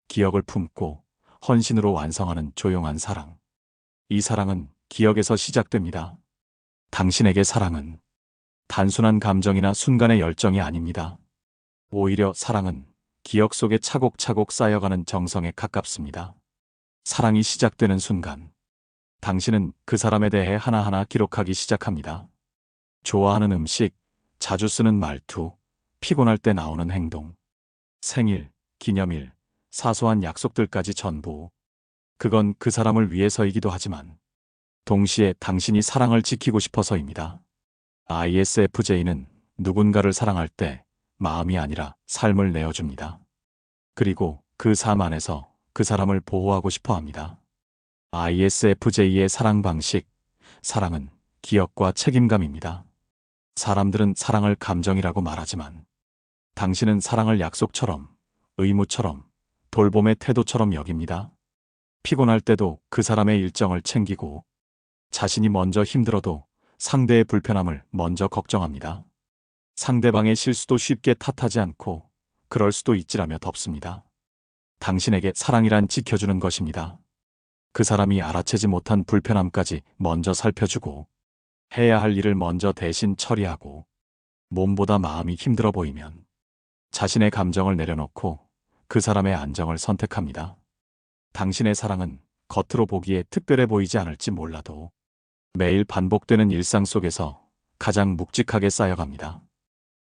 기억을 품고 헌신으로 완성하는 조용한 사랑. 이 사랑은 기억에서 시작됩니다. 당신에게 사랑은 단순한 감정이나 순간의 열정이 아닙니다. 오히려 사랑은 기억 속에 차곡차곡 쌓여가는 정성에 가깝습니다. 사랑이 시작되는 순간, 당신은 그 사람에 대해 하나하나 기록하기 시작합니다. 좋아하는 음식, 자주 쓰는 말투, 피곤할 때 나오는 행동, 생일, 기념일, 사소한 약속들까지 전부. 그건 그 사람을 위해서이기도 하지만 동시에 당신이 사랑을 지키고 싶어서입니다. ISFJ는 누군가를 사랑할 때 마음이 아니라 삶을 내어줍니다. 그리고 그 삶 안에서 그 사람을 보호하고 싶어 합니다. ISFJ의 사랑 방식, 사랑은 기억과 책임감입니다. 사람들은 사랑을 감정이라고 말하지만 당신은 사랑을 약속처럼, 의무처럼, 돌봄의 태도처럼 여깁니다. 피곤할 때도 그 사람의 일정을 챙기고 자신이 먼저 힘들어도 상대의 불편함을 먼저 걱정합니다. 상대방의 실수도 쉽게 탓하지 않고 그럴 수도 있지라며 덮습니다. 당신에게 사랑이란 지켜주는 것입니다. 그 사람이 알아채지 못한 불편함까지 먼저 살펴주고 해야 할 일을 먼저 대신 처리하고 몸보다 마음이 힘들어 보이면 자신의 감정을 내려놓고 그 사람의 안정을 선택합니다. 당신의 사랑은 겉으로 보기에 특별해 보이지 않을지 몰라도 매일 반복되는 일상 속에서 가장 묵직하게 쌓여갑니다.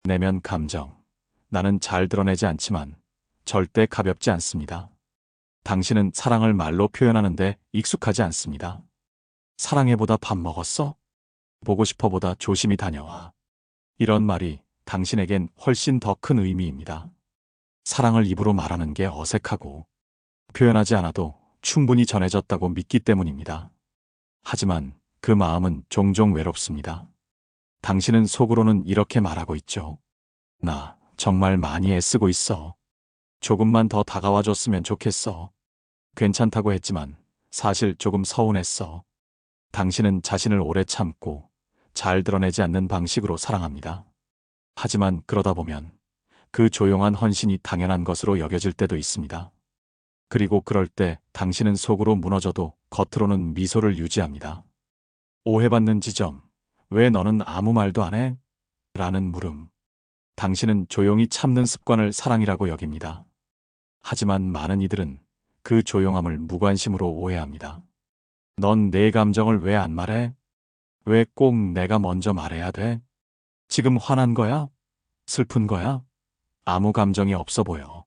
내면 감정. 나는 잘 드러내지 않지만 절대 가볍지 않습니다. 당신은 사랑을 말로 표현하는데 익숙하지 않습니다. 사랑해보다 밥 먹었어? 보고 싶어보다 조심히 다녀와. 이런 말이 당신에겐 훨씬 더 큰 의미입니다. 사랑을 입으로 말하는 게 어색하고 표현하지 않아도 충분히 전해졌다고 믿기 때문입니다. 하지만 그 마음은 종종 외롭습니다. 당신은 속으로는 이렇게 말하고 있죠. 나 정말 많이 애쓰고 있어. 조금만 더 다가와 줬으면 좋겠어. 괜찮다고 했지만 사실 조금 서운했어. 당신은 자신을 오래 참고 잘 드러내지 않는 방식으로 사랑합니다. 하지만 그러다 보면 그 조용한 헌신이 당연한 것으로 여겨질 때도 있습니다. 그리고 그럴 때 당신은 속으로 무너져도 겉으로는 미소를 유지합니다. 오해받는 지점, 왜 너는 아무 말도 안 해? 라는 물음. 당신은 조용히 참는 습관을 사랑이라고 여깁니다. 하지만 많은 이들은 그 조용함을 무관심으로 오해합니다. 넌 내 감정을 왜 안 말해? 왜 꼭 내가 먼저 말해야 돼? 지금 화난 거야? 슬픈 거야? 아무 감정이 없어 보여.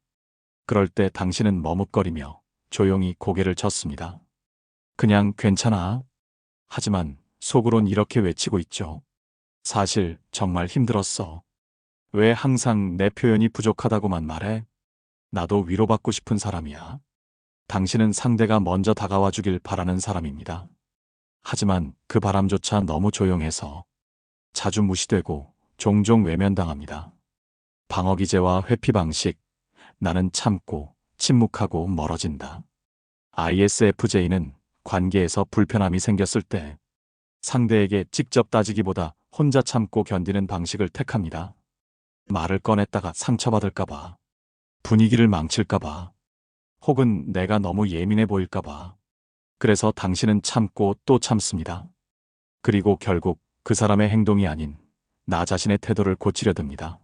그럴 때 당신은 머뭇거리며 조용히 고개를 젓습니다. 그냥 괜찮아. 하지만 속으론 이렇게 외치고 있죠. 사실 정말 힘들었어. 왜 항상 내 표현이 부족하다고만 말해? 나도 위로받고 싶은 사람이야. 당신은 상대가 먼저 다가와 주길 바라는 사람입니다. 하지만 그 바람조차 너무 조용해서 자주 무시되고 종종 외면당합니다. 방어 기제와 회피 방식, 나는 참고 침묵하고 멀어진다. ISFJ는 관계에서 불편함이 생겼을 때 상대에게 직접 따지기보다 혼자 참고 견디는 방식을 택합니다. 말을 꺼냈다가 상처받을까봐, 분위기를 망칠까봐, 혹은 내가 너무 예민해 보일까봐. 그래서 당신은 참고 또 참습니다. 그리고 결국 그 사람의 행동이 아닌 나 자신의 태도를 고치려 듭니다.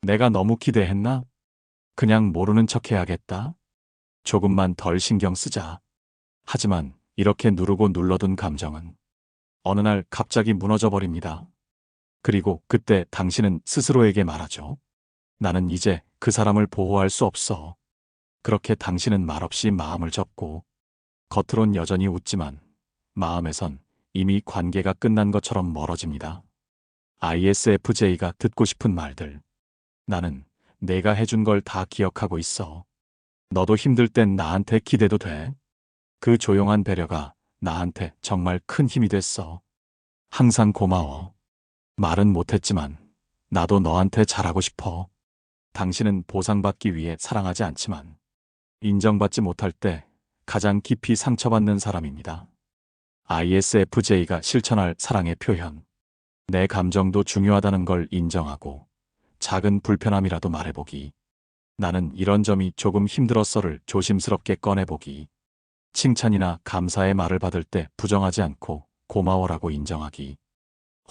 내가 너무 기대했나? 그냥 모르는 척 해야겠다. 조금만 덜 신경 쓰자. 하지만 이렇게 누르고 눌러둔 감정은 어느 날 갑자기 무너져 버립니다. 그리고 그때 당신은 스스로에게 말하죠. 나는 이제 그 사람을 보호할 수 없어. 그렇게 당신은 말없이 마음을 접고 겉으론 여전히 웃지만 마음에선 이미 관계가 끝난 것처럼 멀어집니다. ISFJ가 듣고 싶은 말들. 나는 내가 해준 걸 다 기억하고 있어. 너도 힘들 땐 나한테 기대도 돼. 그 조용한 배려가 나한테 정말 큰 힘이 됐어. 항상 고마워. 말은 못했지만 나도 너한테 잘하고 싶어. 당신은 보상받기 위해 사랑하지 않지만 인정받지 못할 때 가장 깊이 상처받는 사람입니다. ISFJ가 실천할 사랑의 표현. 내 감정도 중요하다는 걸 인정하고 작은 불편함이라도 말해보기. 나는 이런 점이 조금 힘들었어를 조심스럽게 꺼내보기. 칭찬이나 감사의 말을 받을 때 부정하지 않고 고마워라고 인정하기.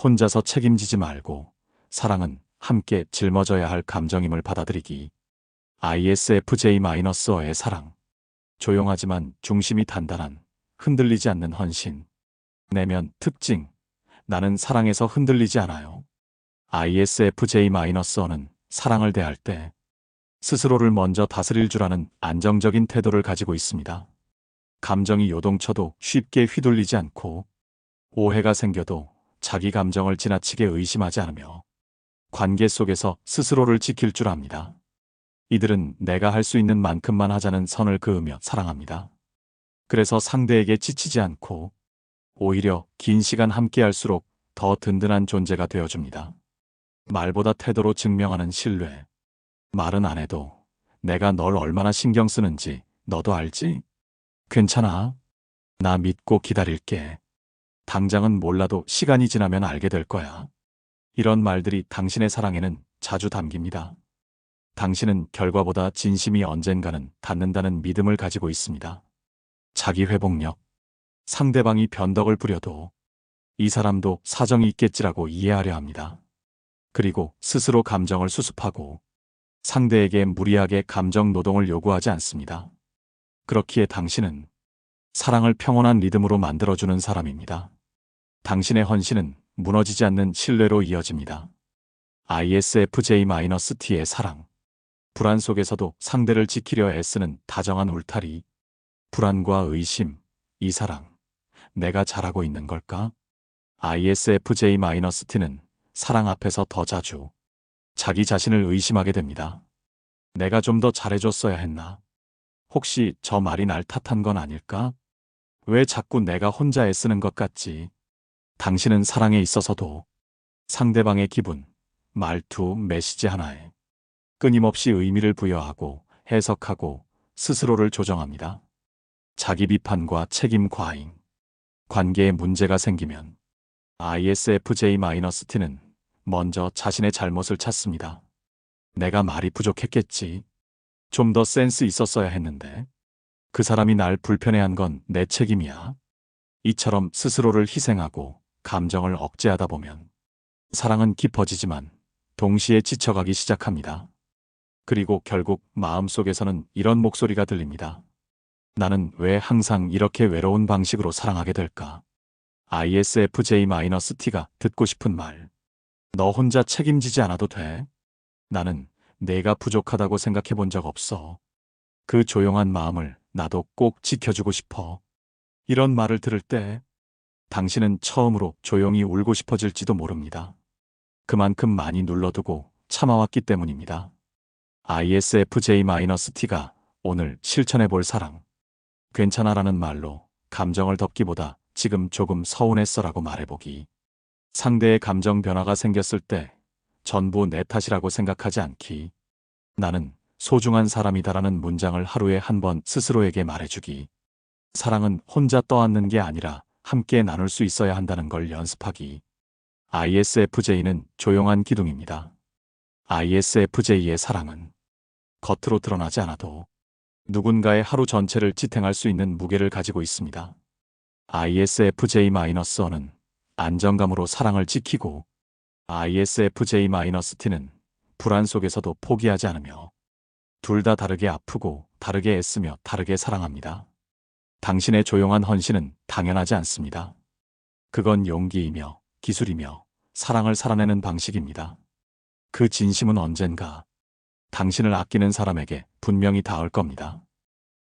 혼자서 책임지지 말고 사랑은 함께 짊어져야 할 감정임을 받아들이기. ISFJ-의 사랑. 조용하지만 중심이 단단한, 흔들리지 않는 헌신. 내면 특징. 나는 사랑에서 흔들리지 않아요. ISFJ-는 사랑을 대할 때 스스로를 먼저 다스릴 줄 아는 안정적인 태도를 가지고 있습니다. 감정이 요동쳐도 쉽게 휘둘리지 않고, 오해가 생겨도 자기 감정을 지나치게 의심하지 않으며 관계 속에서 스스로를 지킬 줄 압니다. 이들은 내가 할 수 있는 만큼만 하자는 선을 그으며 사랑합니다. 그래서 상대에게 지치지 않고 오히려 긴 시간 함께 할수록 더 든든한 존재가 되어줍니다. 말보다 태도로 증명하는 신뢰. 말은 안 해도 내가 널 얼마나 신경 쓰는지 너도 알지? 괜찮아. 나 믿고 기다릴게. 당장은 몰라도 시간이 지나면 알게 될 거야. 이런 말들이 당신의 사랑에는 자주 담깁니다. 당신은 결과보다 진심이 언젠가는 닿는다는 믿음을 가지고 있습니다. 자기 회복력. 상대방이 변덕을 부려도 이 사람도 사정이 있겠지라고 이해하려 합니다. 그리고 스스로 감정을 수습하고 상대에게 무리하게 감정 노동을 요구하지 않습니다. 그렇기에 당신은 사랑을 평온한 리듬으로 만들어주는 사람입니다. 당신의 헌신은 무너지지 않는 신뢰로 이어집니다. ISFJ-T의 사랑. 불안 속에서도 상대를 지키려 애쓰는 다정한 울타리. 불안과 의심. 이 사랑. 내가 잘하고 있는 걸까? ISFJ-T는 사랑 앞에서 더 자주 자기 자신을 의심하게 됩니다. 내가 좀 더 잘해줬어야 했나? 혹시 저 말이 날 탓한 건 아닐까? 왜 자꾸 내가 혼자 애쓰는 것 같지? 당신은 사랑에 있어서도 상대방의 기분, 말투, 메시지 하나에 끊임없이 의미를 부여하고 해석하고 스스로를 조정합니다. 자기 비판과 책임 과잉. 관계에 문제가 생기면 ISFJ-T는 먼저 자신의 잘못을 찾습니다. 내가 말이 부족했겠지. 좀 더 센스 있었어야 했는데. 그 사람이 날 불편해한 건 내 책임이야. 이처럼 스스로를 희생하고 감정을 억제하다 보면 사랑은 깊어지지만 동시에 지쳐가기 시작합니다. 그리고 결국 마음속에서는 이런 목소리가 들립니다. 나는 왜 항상 이렇게 외로운 방식으로 사랑하게 될까? ISFJ-T가 듣고 싶은 말. 너 혼자 책임지지 않아도 돼. 나는 내가 부족하다고 생각해 본 적 없어. 그 조용한 마음을 나도 꼭 지켜주고 싶어. 이런 말을 들을 때 당신은 처음으로 조용히 울고 싶어질지도 모릅니다. 그만큼 많이 눌러두고 참아왔기 때문입니다. ISFJ-T가 오늘 실천해 볼 사랑. 괜찮아라는 말로 감정을 덮기보다 지금 조금 서운했어라고 말해보기. 상대의 감정 변화가 생겼을 때 전부 내 탓이라고 생각하지 않기. 나는 소중한 사람이다라는 문장을 하루에 한 번 스스로에게 말해주기. 사랑은 혼자 떠안는 게 아니라 함께 나눌 수 있어야 한다는 걸 연습하기. ISFJ는 조용한 기둥입니다. ISFJ의 사랑은 겉으로 드러나지 않아도 누군가의 하루 전체를 지탱할 수 있는 무게를 가지고 있습니다. ISFJ-는 안정감으로 사랑을 지키고 ISFJ-T는 불안 속에서도 포기하지 않으며 둘 다 다르게 아프고 다르게 애쓰며 다르게 사랑합니다. 당신의 조용한 헌신은 당연하지 않습니다. 그건 용기이며 기술이며 사랑을 살아내는 방식입니다. 그 진심은 언젠가 당신을 아끼는 사람에게 분명히 닿을 겁니다.